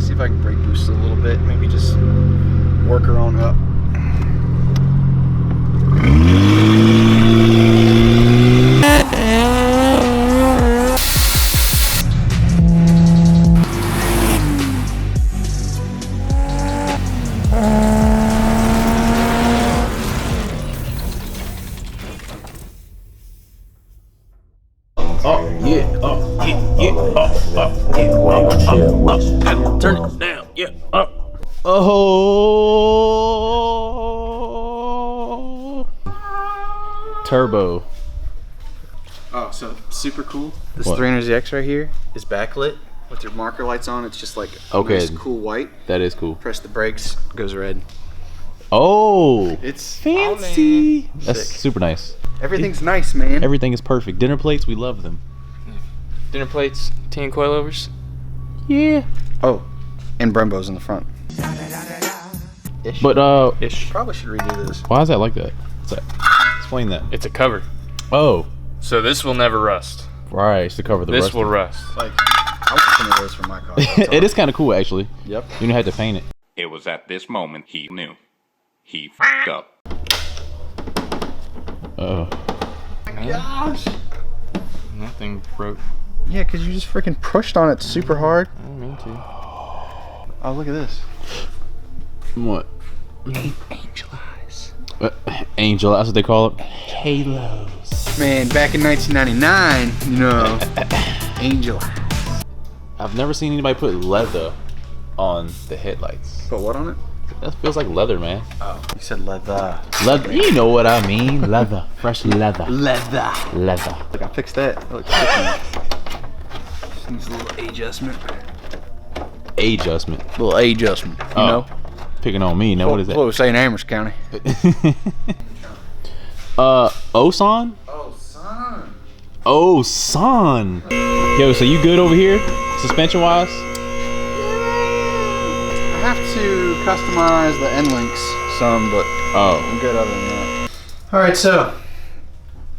see if I can brake boost it a little bit. Maybe just work her on up. Turn it down, yeah, up. Oh, turbo. Oh, so super cool. This What? 300ZX right here is backlit with your marker lights on. It's just like a nice, cool white. That is cool. Press the brakes, goes red. Oh, It's fancy. That's Sick. super nice. Everything's nice, man. Everything is perfect. Dinner plates, we love them. Dinner plates, 10 coilovers. Yeah. Oh, and Brembos in the front. Ish. But Ish. Probably should redo this. why is that like that? What's that? Explain that. It's a cover. Oh, So this will never rust. right. It's to cover the This rust. will rust. Like, I want some of those for my car. It is kind of cool, actually. Yep. You don't have to paint it. It was at this moment he knew. He f***ed up. Oh. Gosh. Nothing broke. Yeah, because you just freaking pushed on it super hard. I didn't mean to. Oh, look at this. What? Angel eyes. Angel. That's what they call it. Halos. Man, back in 1999, you know, Angel. I've never seen anybody put leather on the headlights. Put what on it? That feels like leather, man. Oh, you said leather. Leather. You know what I mean. Leather. Fresh leather. Leather. Leather. Look, I fixed that. That looks good. Just needs a little A adjustment. A adjustment. Little A adjustment, you know? Picking on me. Now, what is that? Close, St. Amherst County. Osan? Oh, son. Oh, son. Yo, so you good over here? Suspension wise? I have to customize the end links some, but I'm good other than that. All right, so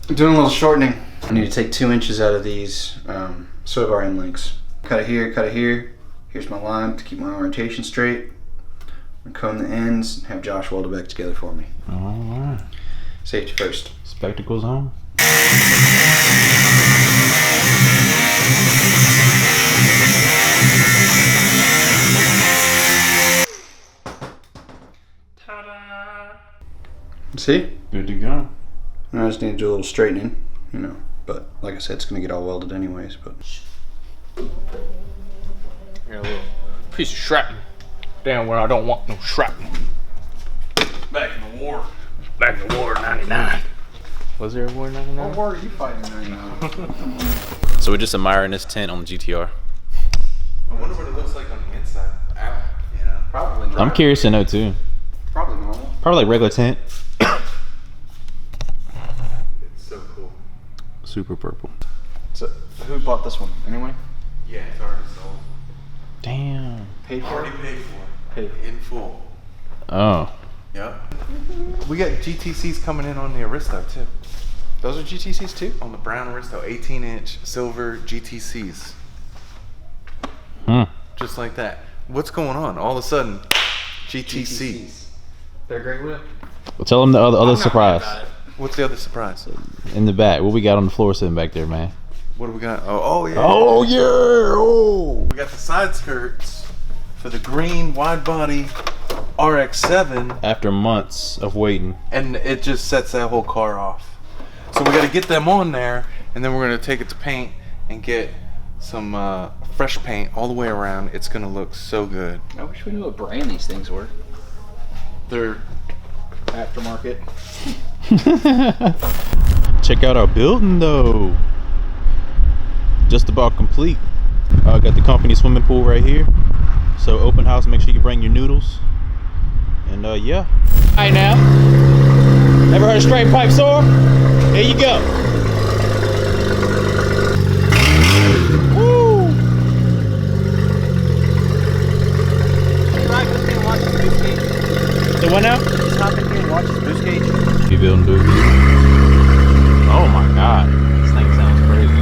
I'm doing a little shortening. I need to take 2 inches out of these soy bar end links. Cut it here, cut it here. Here's my line to keep my orientation straight. I'm gonna comb the ends and have Josh weld it back together for me. Alright. Safety first. Spectacles on. See? Good to go. I just need to do a little straightening, you know. But like I said, it's gonna get all welded anyways. But Got a little piece of shrapnel down where I don't want no shrapnel. Back in the war. Back in the war, 99. Was there a war in 99? what war are you fighting right now? So we're just admiring this tent on the GTR. I wonder what it looks like on the inside. You know? Probably normal. I'm curious to know too. Probably normal. Probably like regular tent. It's so cool. Super purple. So who bought this one anyway? Yeah, it's already sold. Damn. Paid for Already it? paid for. Paid. In full. Oh. Yep. We got GTCs coming in on the Aristo too. Those are GTCs too? On the brown Aristo, 18-inch silver GTCs. Hmm. Just like that. What's going on? All of a sudden, GTCs. They're a great whip. Well, tell them the other surprise What's the other surprise? in the back. What we got on the floor sitting back there, man? What do we got? Oh yeah. Oh yeah. Oh. We got the side skirts for the green wide body RX-7. After months of waiting. And it just sets that whole car off. So we got to get them on there, and then we're going to take it to paint and get some fresh paint all the way around. It's going to look so good. I wish we knew what brand these things were. They're Aftermarket. Check out our building though. Just about complete. Got the company swimming pool right here. So open house, make sure you bring your noodles. And yeah. Right now. Never heard a straight pipe saw? Here you go. Woo! So what now? Just hop in here and watch the boost gauge. You building booth? Oh my god. This thing sounds crazy.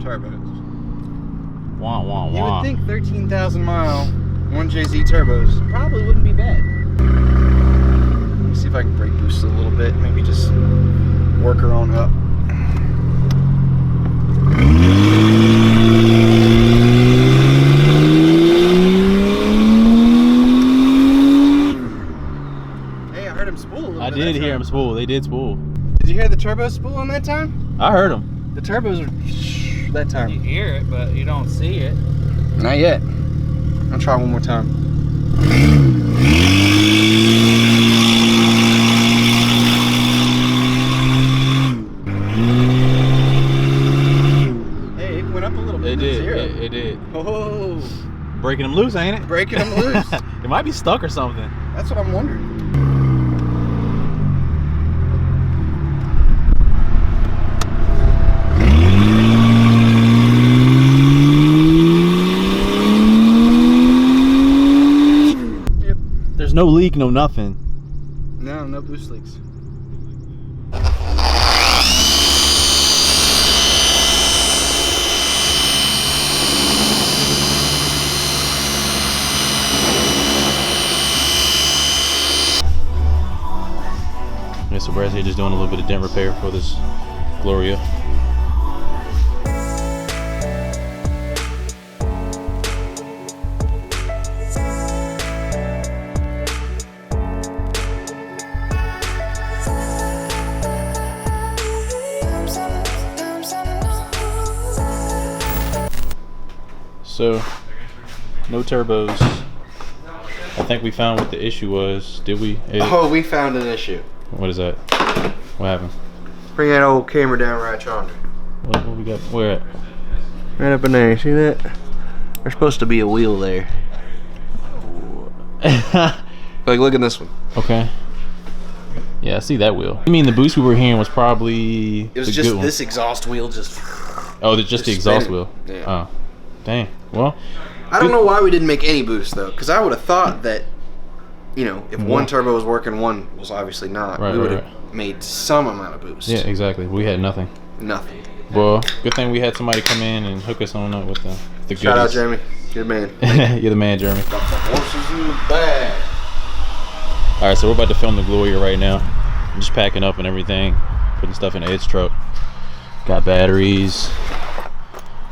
turbos. Wah, wah, You wah. would think 13,000 mile 1JZ turbos probably wouldn't be bad. Let me see if I can brake boost it a little bit. Maybe just work her on up. Hey, I heard him spool a little bit. I did hear him spool. They did spool. Did you hear the turbo spool on that time? I heard him. The turbos were that time. You hear it, but you don't see it. Not yet. I'll try one more time. Hey, it went up a little bit. It did. Zero. It did. Oh, Breaking them loose, ain't it? breaking them loose. It might be stuck or something. That's what I'm wondering. Yep. There's no leak, no nothing. No, no boost leaks. Yeah, so Brad's here just doing a little bit of dent repair for this Gloria. So, no turbos. I think we found what the issue was. Did we? Oh, we found an issue. What is that? What happened? Bring that old camera down right yonder. What we got? Where at? Right up in there. See that? There's supposed to be a wheel there. Like, look at this one. Okay. Yeah, I see that wheel. I mean, the boost we were hearing was probably It was the just good one. this exhaust wheel just... Oh, just the exhaust spinning. wheel. Yeah. Oh, dang. Well, I don't know why we didn't make any boost, though. Because I would have thought that, you know, if one turbo was working, one was obviously not. Right, we would right, have made some amount of boost. yeah, exactly. We had nothing. Nothing. Well, good thing we had somebody come in and hook us on up with the Shout out, goodies. Jeremy. Good man. You're the man, Jeremy. Got the horses in the bag. All right, so we're about to film the Gloria right now. I'm just packing up and everything, putting stuff in Ed's truck. Got batteries,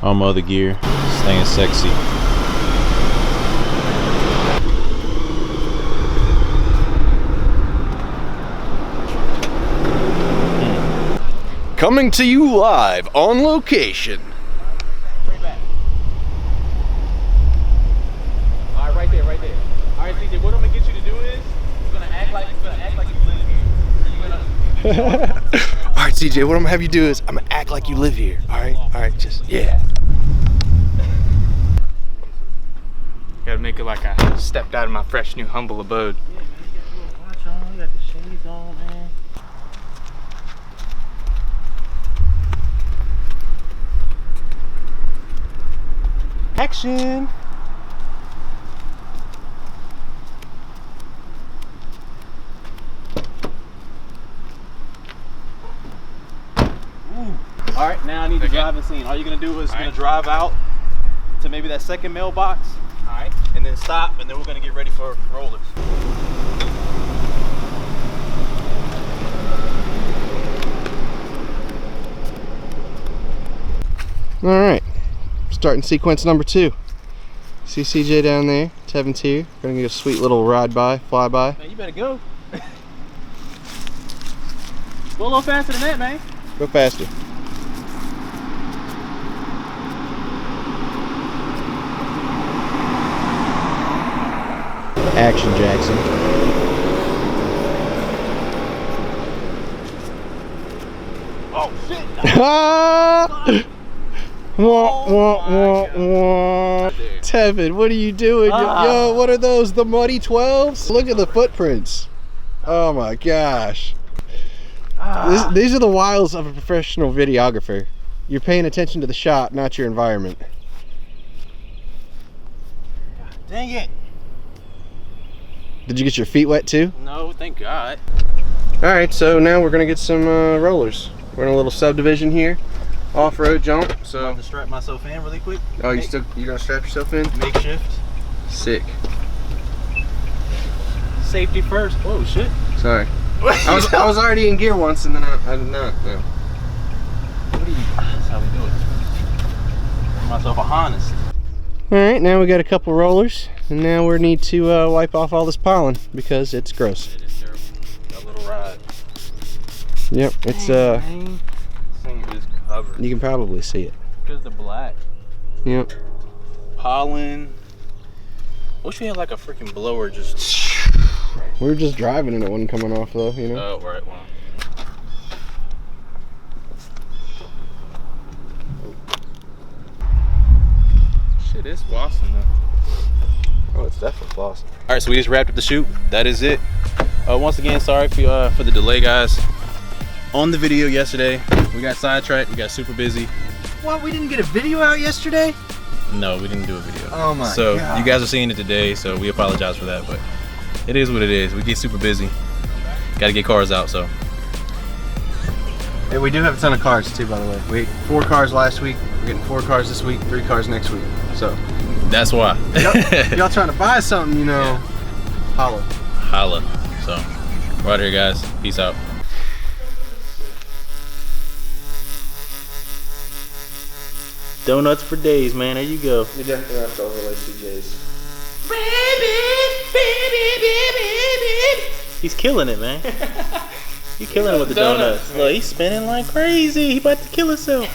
all my other gear, staying sexy. Coming to you live on location. All right, right there, right there. All right, CJ, what I'm gonna get you to do is you're gonna act like you live here. All right, CJ, what I'm gonna have you do is I'm gonna act like you live here. All right, just yeah. Gotta make it like I stepped out of my fresh new humble abode. Watch on, you got the shades on, man. Action. All right, now I need the driving scene. All you're gonna do is gonna drive out to maybe that second mailbox, Alright. and then stop, and then we're gonna get ready for rollers. All right, starting sequence number 2. See CJ down there, Tevin's here. Gonna get a sweet little ride by, fly by. Man, you better go. Go a little faster than that, man. Go faster. Action, Jackson. Oh shit! Ah! Wah, wah, wah, wah. Tevin, what are you doing? Yo, what are those? The Muddy 12s? Look at the footprints. Oh my gosh. These are the wiles of a professional videographer. You're paying attention to the shot, not your environment. Dang it! Did you get your feet wet too? No, thank God. All right, so now we're gonna get some rollers. We're in a little subdivision here. off-road jump. So I'm to strap myself in really quick. oh, you gonna strap yourself in? Makeshift. Sick. Safety first. Whoa, shit. Sorry. I was already in gear once, and then I did not. No. That's how we do it. Give myself a harness. All right, now we got a couple rollers, and now we need to wipe off all this pollen because it's gross. It is terrible. That little ride. Yep, it's This thing is covered. you can probably see it. Because the black. Yep. Pollen. Wish we had like a freaking blower just. We were just driving and it wasn't coming off though, you know. Oh, right. Well. Shit, it's flossing though. Oh, it's definitely flossing. All right, so we just wrapped up the shoot. That is it. Once again, sorry for the delay, guys. On the video yesterday, we got sidetracked. We got super busy. What? We didn't get a video out yesterday? No, we didn't do a video. Oh my So God. you guys are seeing it today, so we apologize for that, but it is what it is. We get super busy. Got to get cars out, so. Hey, we do have a ton of cars too, by the way. We ate 4 cars last week. We're getting 4 cars this week, 3 cars next week. So That's why. y'all trying to buy something, you know, holla. Holla. So, we're out here, guys. Peace out. Donuts for days, man. There you go. You definitely have to overlay CJ's. He's killing it, man. He's killing it with the donuts. Look, he's spinning like crazy. He about to kill himself.